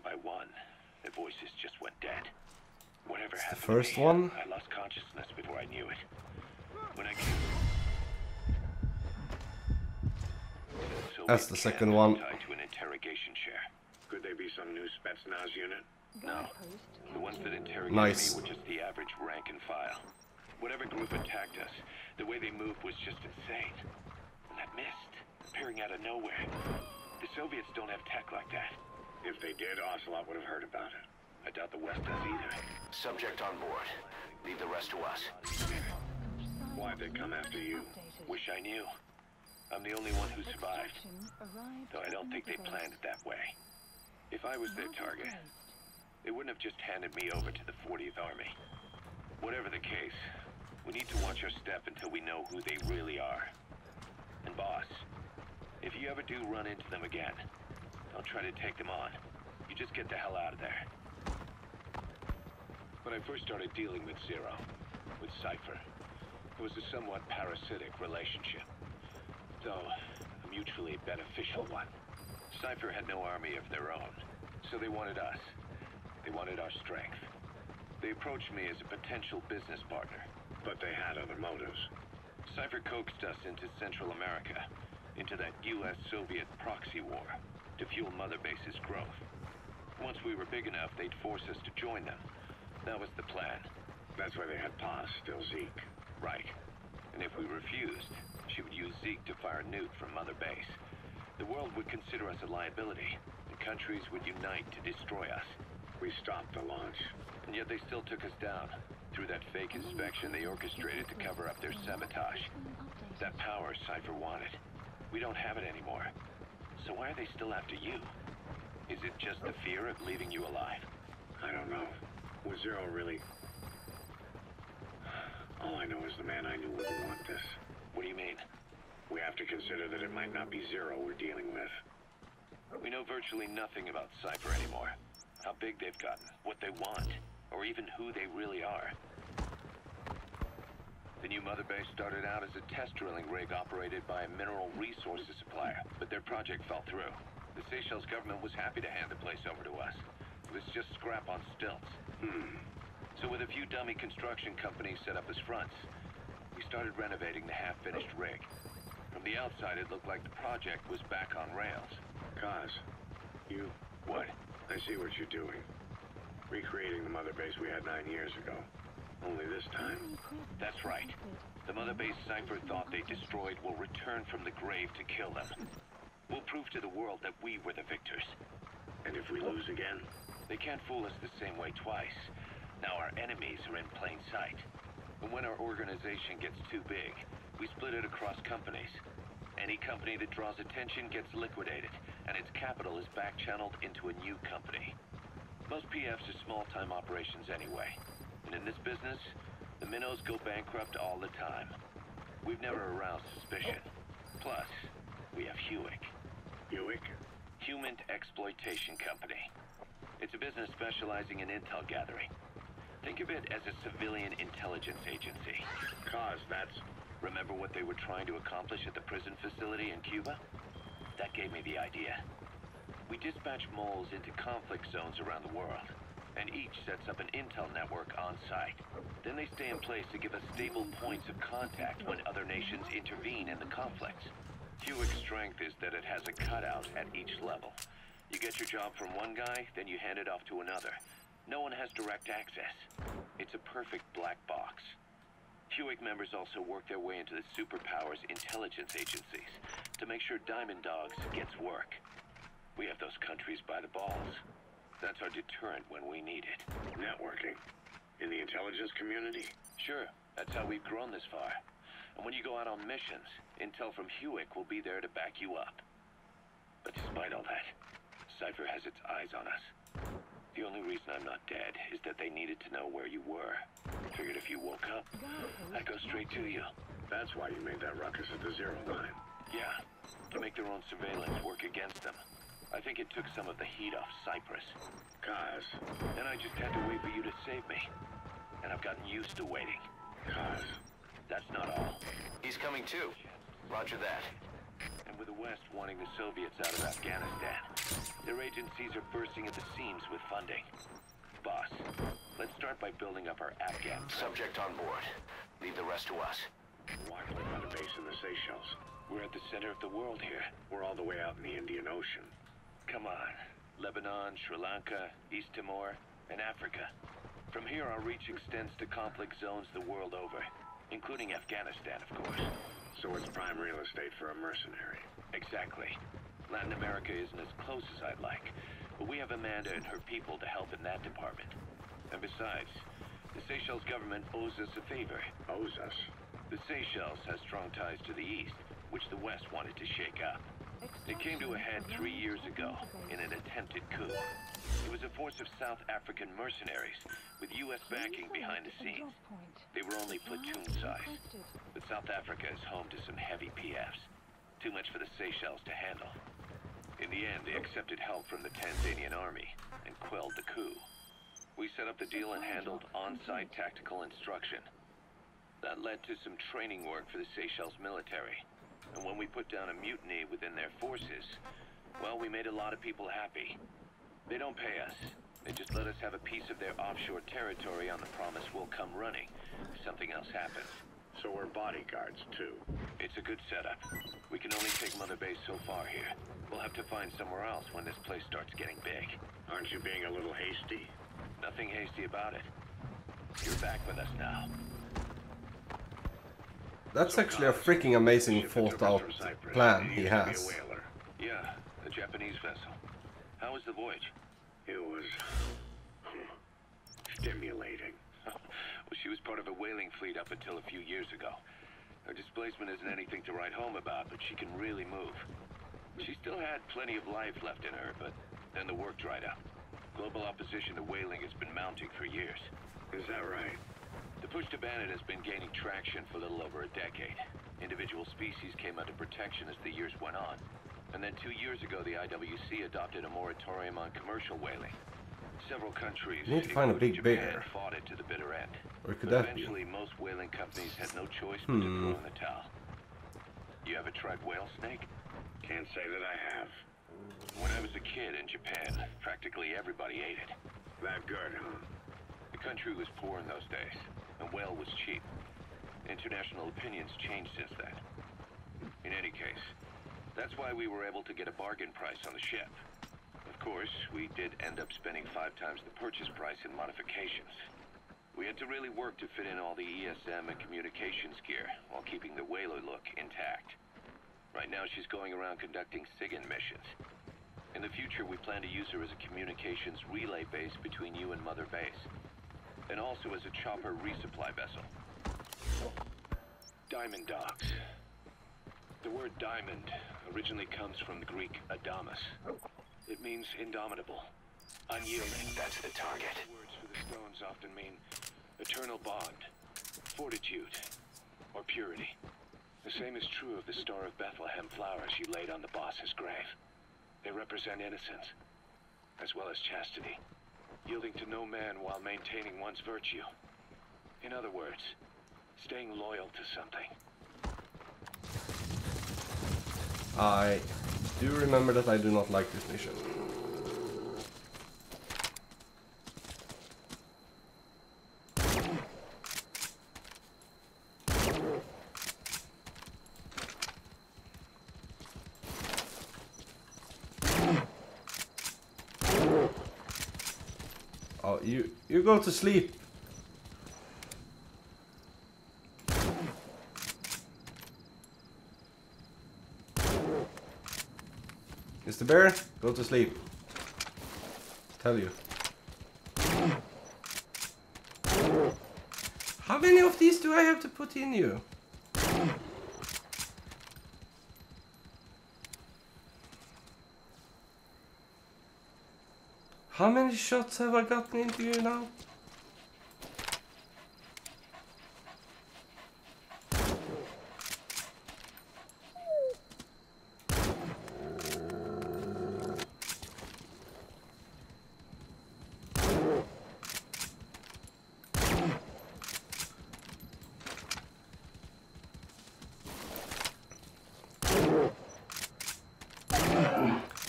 by one, the voices just went dead. Whatever happened The first to me, one? I lost consciousness before I knew it. When I came... That's the second one. Tied to an interrogation chair. Could they be some new Spetsnaz unit? No. The ones that interrogated Nice. me were just the average rank and file. Whatever group attacked us, the way they moved was just insane. And that mist, appearing out of nowhere. The Soviets don't have tech like that. If they did, Ocelot would have heard about it. I doubt the West does either. Subject on board. Leave the rest to us. Why'd they come after you? Wish I knew. I'm the only one who survived. Though I don't think they planned it that way. If I was their target, they wouldn't have just handed me over to the 40th Army. Whatever the case, we need to watch our step until we know who they really are. And boss, if you ever do run into them again, don't try to take them on. You just get the hell out of there. When I first started dealing with Zero, with Cypher, it was a somewhat parasitic relationship, though a mutually beneficial one. Cypher had no army of their own, so they wanted us. They wanted our strength. They approached me as a potential business partner, but they had other motives. Cypher coaxed us into Central America, into that US-Soviet proxy war, to fuel Mother Base's growth. Once we were big enough, they'd force us to join them. That was the plan. That's why they had Paz, still Zeke. Right. And if we refused, she would use Zeke to fire a nuke from Mother Base. The world would consider us a liability, and countries would unite to destroy us. We stopped the launch. And yet they still took us down. Through that fake inspection they orchestrated to cover up their sabotage. That power Cypher wanted. We don't have it anymore. So why are they still after you? Is it just the fear of leaving you alive? I don't know. Was Zero really... All I know is the man I knew wouldn't want this. What do you mean? We have to consider that it might not be Zero we're dealing with. We know virtually nothing about Cypher anymore. How big they've gotten, what they want, or even who they really are. The new Mother Base started out as a test drilling rig operated by a mineral resources supplier, but their project fell through. The Seychelles government was happy to hand the place over to us. It was just scrap on stilts. So with a few dummy construction companies set up as fronts, we started renovating the half-finished rig. From the outside, it looked like the project was back on rails. Kaz, you... What? I see what you're doing. Recreating the Mother Base we had 9 years ago. Only this time. That's right. The Mother Base Cypher thought they destroyed will return from the grave to kill them. We'll prove to the world that we were the victors. And if we lose again? They can't fool us the same way twice. Now our enemies are in plain sight. And when our organization gets too big, we split it across companies. Any company that draws attention gets liquidated, and its capital is back-channeled into a new company. Most PFs are small-time operations anyway. And in this business, the minnows go bankrupt all the time. We've never aroused suspicion. Plus, we have Hewick. Hewick? Human Exploitation Company. It's a business specializing in intel gathering. Think of it as a civilian intelligence agency. Cause that's... Remember what they were trying to accomplish at the prison facility in Cuba? That gave me the idea. We dispatch moles into conflict zones around the world, and each sets up an intel network on site. Then they stay in place to give us stable points of contact when other nations intervene in the conflicts. Hewick's strength is that it has a cutout at each level. You get your job from one guy, then you hand it off to another. No one has direct access. It's a perfect black box. Hewick members also work their way into the superpowers intelligence agencies to make sure Diamond Dogs gets work. We have those countries by the balls. That's our deterrent when we need it. Networking? In the intelligence community? Sure, that's how we've grown this far. And when you go out on missions, intel from Hewick will be there to back you up. But despite all that, Cypher has its eyes on us. The only reason I'm not dead is that they needed to know where you were. Figured if you woke up, I'd go straight to you. That's why you made that ruckus at the Zero line. Yeah, to make their own surveillance work against them. I think it took some of the heat off Cyprus. Kaz. Then I just had to wait for you to save me. And I've gotten used to waiting. Kaz. That's not all. He's coming too. Roger that. And with the West wanting the Soviets out of Afghanistan, Their agencies are bursting at the seams with funding. Boss, let's start by building up our Afghan. Subject on board. Leave the rest to us. Why do we find a base in the Seychelles? We're at the center of the world here. We're all the way out in the Indian Ocean. Come on. Lebanon, Sri Lanka, East Timor, and Africa. From here, our reach extends to conflict zones the world over, including Afghanistan, of course. So it's prime real estate for a mercenary. Exactly. Latin America isn't as close as I'd like, but we have Amanda and her people to help in that department. And besides, the Seychelles government owes us a favor. Owes us? The Seychelles has strong ties to the east, which the West wanted to shake up. It came to a head 3 years ago in an attempted coup. It was a force of South African mercenaries with U.S. backing behind the scenes. They were only platoon-sized, but South Africa is home to some heavy PFs. Too much for the Seychelles to handle. In the end, they accepted help from the Tanzanian army and quelled the coup. We set up the deal and handled on-site tactical instruction. That led to some training work for the Seychelles military. And when we put down a mutiny within their forces, well, we made a lot of people happy. They don't pay us. They just let us have a piece of their offshore territory on the promise we'll come running if something else happens. So we're bodyguards, too. It's a good setup. We can only take Mother Base so far here. We'll have to find somewhere else when this place starts getting big. Aren't you being a little hasty? Nothing hasty about it. You're back with us now. That's actually a freaking amazing thought out plan he has. Yeah, a Japanese vessel. How was the voyage? It was stimulating. Well, she was part of a whaling fleet up until a few years ago. Her displacement isn't anything to write home about, but she can really move. She still had plenty of life left in her, but then the work dried up. Global opposition to whaling has been mounting for years. Is that right? The push to ban it has been gaining traction for a little over a decade. Individual species came under protection as the years went on. And then 2 years ago, the IWC adopted a moratorium on commercial whaling. Several countries, You need to find a big Japan, bear. fought it to the bitter end. Where could But that be? eventually, most whaling companies had no choice but to throw in the towel. You ever tried whale snake? Can't say that I have. When I was a kid in Japan, practically everybody ate it. That good, huh? The country was poor in those days, and whale was cheap. International opinions changed since then. In any case, that's why we were able to get a bargain price on the ship. Of course, we did end up spending 5 times the purchase price in modifications. We had to really work to fit in all the ESM and communications gear while keeping the whaler look intact. Right now, she's going around conducting SIGINT missions. In the future, we plan to use her as a communications relay base between you and Mother Base, and also as a chopper resupply vessel. Diamond Dogs. The word diamond originally comes from the Greek adamas. It means indomitable, unyielding. That's the target. Words for the stones often mean eternal bond, fortitude, or purity. The same is true of the Star of Bethlehem flowers you laid on the boss's grave. They represent innocence, as well as chastity, yielding to no man while maintaining one's virtue. In other words, staying loyal to something. I do remember that I do not like this mission. Oh, you go to sleep. Mr. Bear, go to sleep. Tell you. How many of these do I have to put in you? How many shots have I gotten into you now?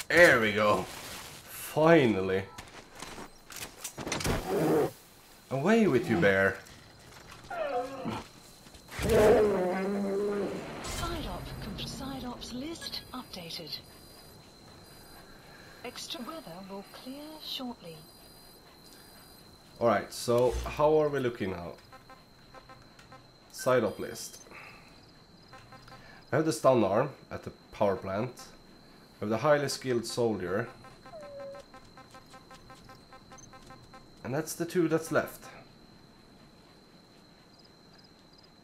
There we go. Finally. Away with you, bear. Side ops list updated. Extra weather will clear shortly. Alright, so how are we looking now? Side op list. We have the stun arm at the power plant. We have the highly skilled soldier. And that's the two that's left.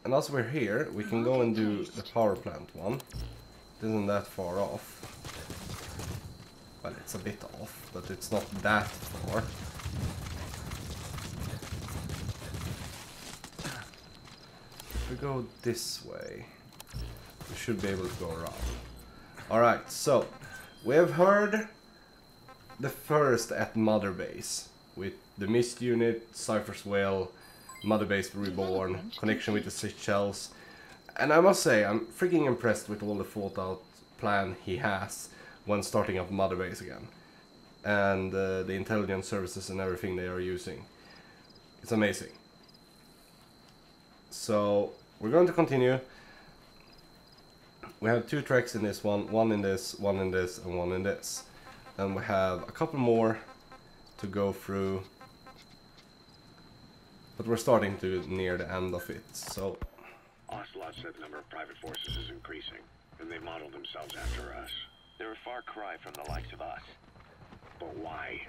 And as we're here, we can go and do the power plant one. It isn't that far off. Well, it's a bit off, but it's not that far. If we go this way, we should be able to go around. Alright, so we have heard the first at Mother Base with the Mist unit, Cypher's Will, Mother Base Reborn, connection with the Seychelles. And I must say, I'm freaking impressed with all the thought out plan he has when starting up Mother Base again. And the intelligence services and everything they are using. It's amazing. So, we're going to continue. We have 2 tracks in this one in this, one in this, and one in this. And we have a couple more to go through. But we're starting to near the end of it, so... Ocelot said the number of private forces is increasing, and they modeled themselves after us. They're a far cry from the likes of us. But why?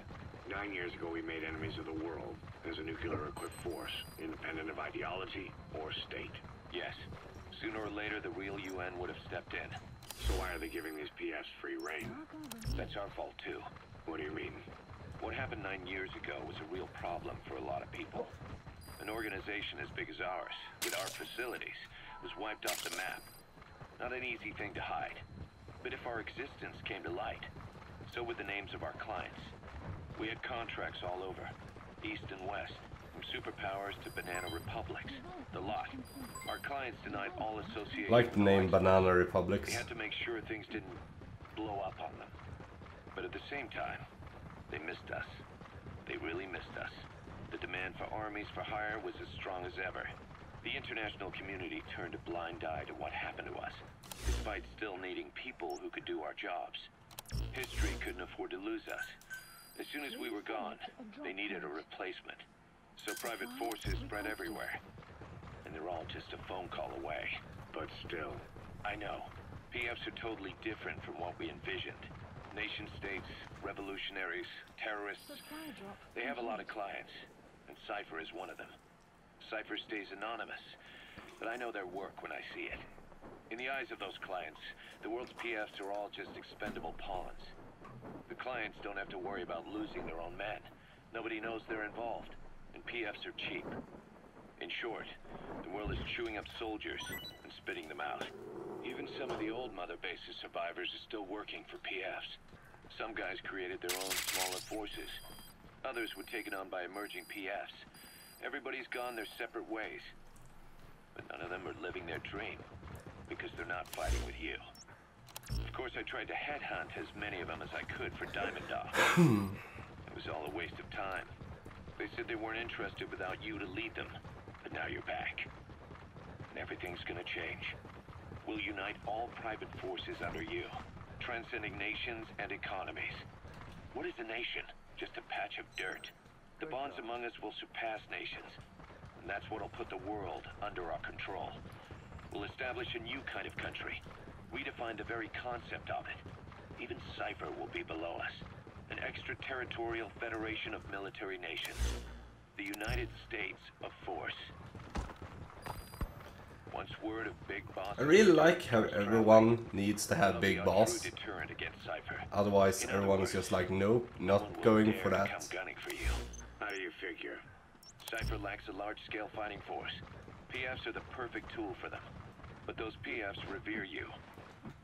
9 years ago we made enemies of the world as a nuclear-equipped force, independent of ideology or state. Yes. Sooner or later, the real UN would have stepped in. So why are they giving these PFs free rein? That's our fault, too. What do you mean? What happened 9 years ago was a real problem for a lot of people. An organization as big as ours, with our facilities, was wiped off the map. Not an easy thing to hide. But if our existence came to light, so would the names of our clients. We had contracts all over, east and west, from superpowers to banana republics. The lot. Our clients denied all association. Like the name with the Banana Republics. They had to make sure things didn't blow up on them. But at the same time, they missed us. They really missed us. The demand for armies for hire was as strong as ever. The international community turned a blind eye to what happened to us, despite still needing people who could do our jobs. History couldn't afford to lose us. As soon as we were gone, they needed a replacement. So private forces spread everywhere. And they're all just a phone call away. But still. I know. PFs are totally different from what we envisioned. Nation-states, revolutionaries, terrorists. They have a lot of clients, and Cypher is one of them. Cypher stays anonymous, but I know their work when I see it. In the eyes of those clients, the world's PFs are all just expendable pawns. The clients don't have to worry about losing their own men. Nobody knows they're involved, and PFs are cheap. In short, the world is chewing up soldiers and spitting them out. Even some of the old Mother Base's survivors are still working for PFs. Some guys created their own smaller forces. Others were taken on by emerging PFs. Everybody's gone their separate ways. But none of them are living their dream, because they're not fighting with you. Of course, I tried to headhunt as many of them as I could for Diamond Dog. It was all a waste of time. They said they weren't interested without you to lead them. But now you're back. And everything's gonna change. We'll unite all private forces under you, transcending nations and economies. What is a nation? Just a patch of dirt. The bonds among us will surpass nations. And that's what'll put the world under our control. We'll establish a new kind of country. Redefine the very concept of it. Even Cypher will be below us. An extraterritorial federation of military nations. The United States of Force. Once word of Big Boss... I really like how everyone needs to have Big Boss. Deterrent against Cypher. Otherwise, everyone is just like, nope, not going for that. Come gunning for you. How do you figure? Cypher lacks a large-scale fighting force. PFs are the perfect tool for them. But those PFs revere you.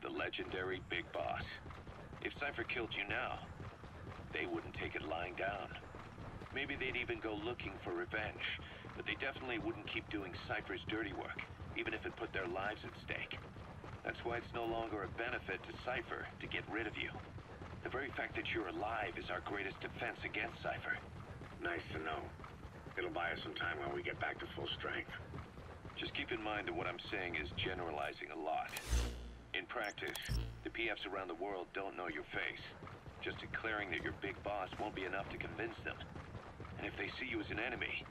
The legendary Big Boss. If Cypher killed you now, they wouldn't take it lying down. Maybe they'd even go looking for revenge, but they definitely wouldn't keep doing Cypher's dirty work, even if it put their lives at stake. That's why it's no longer a benefit to Cypher to get rid of you. The very fact that you're alive is our greatest defense against Cypher. Nice to know. It'll buy us some time when we get back to full strength. Just keep in mind that what I'm saying is generalizing a lot. In practice, the PFs around the world don't know your face. Just declaring that you're big boss won't be enough to convince them. And if they see you as an enemy,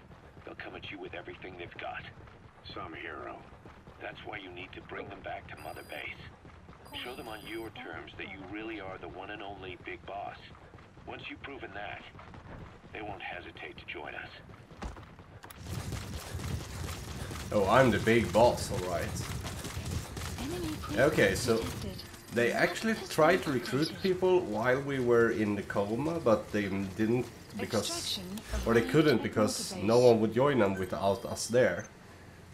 they'll come at you with everything they've got. Some hero. That's why you need to bring them back to Mother Base. Show them on your terms that you really are the one and only big boss. Once you've proven that, they won't hesitate to join us. Oh, I'm the big boss, alright. Okay, so they actually tried to recruit people while we were in the coma, but they didn't because... or they couldn't because no one would join them without us there.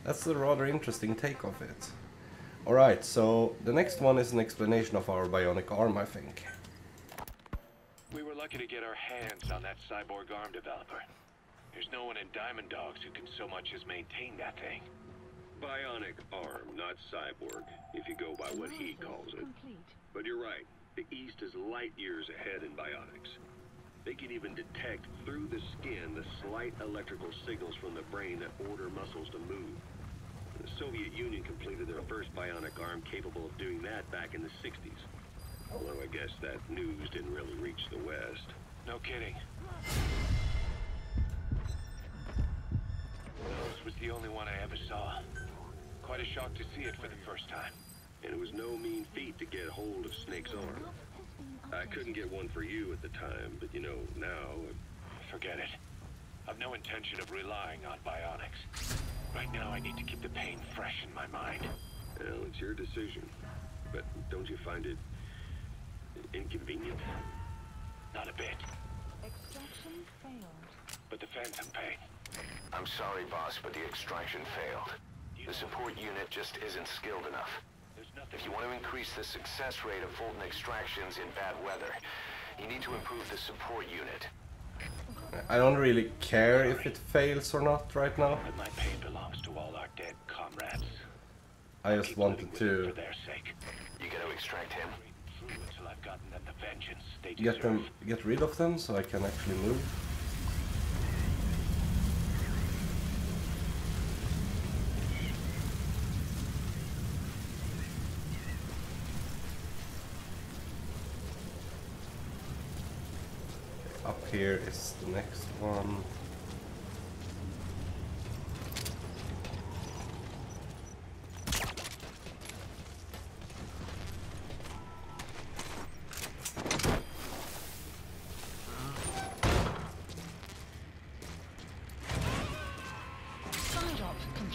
That's a rather interesting take of it. Alright, so the next one is an explanation of our bionic arm, I think. We were lucky to get our hands on that cyborg arm developer. There's no one in Diamond Dogs who can so much as maintain that thing. Bionic arm, not cyborg, if you go by what he calls it. But you're right. The East is light years ahead in bionics. They can even detect through the skin the slight electrical signals from the brain that order muscles to move. The Soviet Union completed their first bionic arm capable of doing that back in the 60s. Although I guess that news didn't really reach the West. No kidding. This was the only one I ever saw. Quite a shock to see it for the first time. And it was no mean feat to get hold of Snake's arm. I couldn't get one for you at the time, but you know, now... Forget it. I've no intention of relying on bionics. Right now I need to keep the pain fresh in my mind. Well, it's your decision. But don't you find it... inconvenient? Not a bit. Extraction failed. But the phantom pain. I'm sorry, boss, but the extraction failed. The support unit just isn't skilled enough. There's nothing... If you want to increase the success rate of Fulton extractions in bad weather, you need to improve the support unit. I don't really care if it fails or not right now. But my pain belongs to all our dead comrades. I just Keep wanted living with it to for their sake. You gotta extract him. Through until I've gotten them the vengeance they get rid of them so I can actually move. Up here is the next one.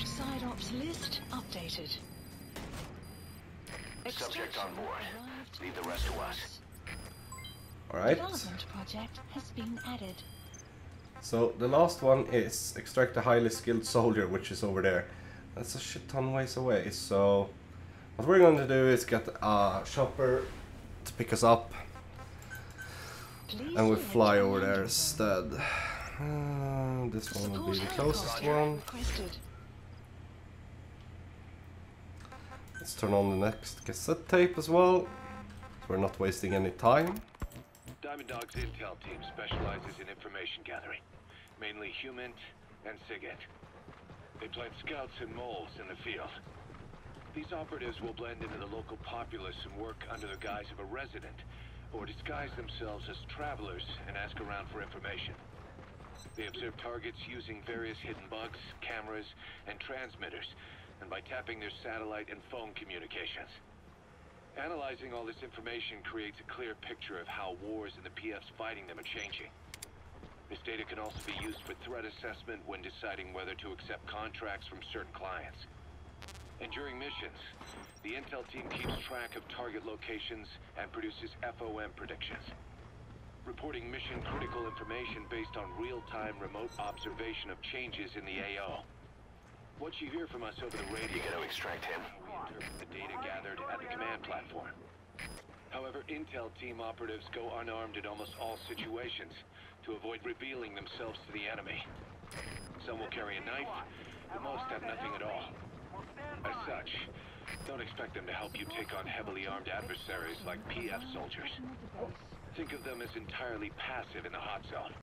Side ops list updated. Subject on board. Leave the rest to us. Alright. Development project has been added. So the last one is extract a highly skilled soldier, which is over there. That's a shit ton ways away. So what we're going to do is get a chopper to pick us up, and we fly over there instead. This one will be the closest one. Let's turn on the next cassette tape as well, so we're not wasting any time. Diamond Dog's intel team specializes in information gathering, mainly HUMINT and SIGINT. They plant scouts and moles in the field. These operatives will blend into the local populace and work under the guise of a resident, or disguise themselves as travelers and ask around for information. They observe targets using various hidden bugs, cameras, and transmitters, and by tapping their satellite and phone communications. Analyzing all this information creates a clear picture of how wars and the PFs fighting them are changing. This data can also be used for threat assessment when deciding whether to accept contracts from certain clients. And during missions, the intel team keeps track of target locations and produces FOM predictions, reporting mission-critical information based on real-time remote observation of changes in the AO. What you hear from us over the radio... You gotta extract him. We interpret the data gathered at the command platform. However, intel team operatives go unarmed in almost all situations to avoid revealing themselves to the enemy. Some will carry a knife, but most have nothing at all. As such, don't expect them to help you take on heavily armed adversaries like PF soldiers. Think of them as entirely passive in the hot zone.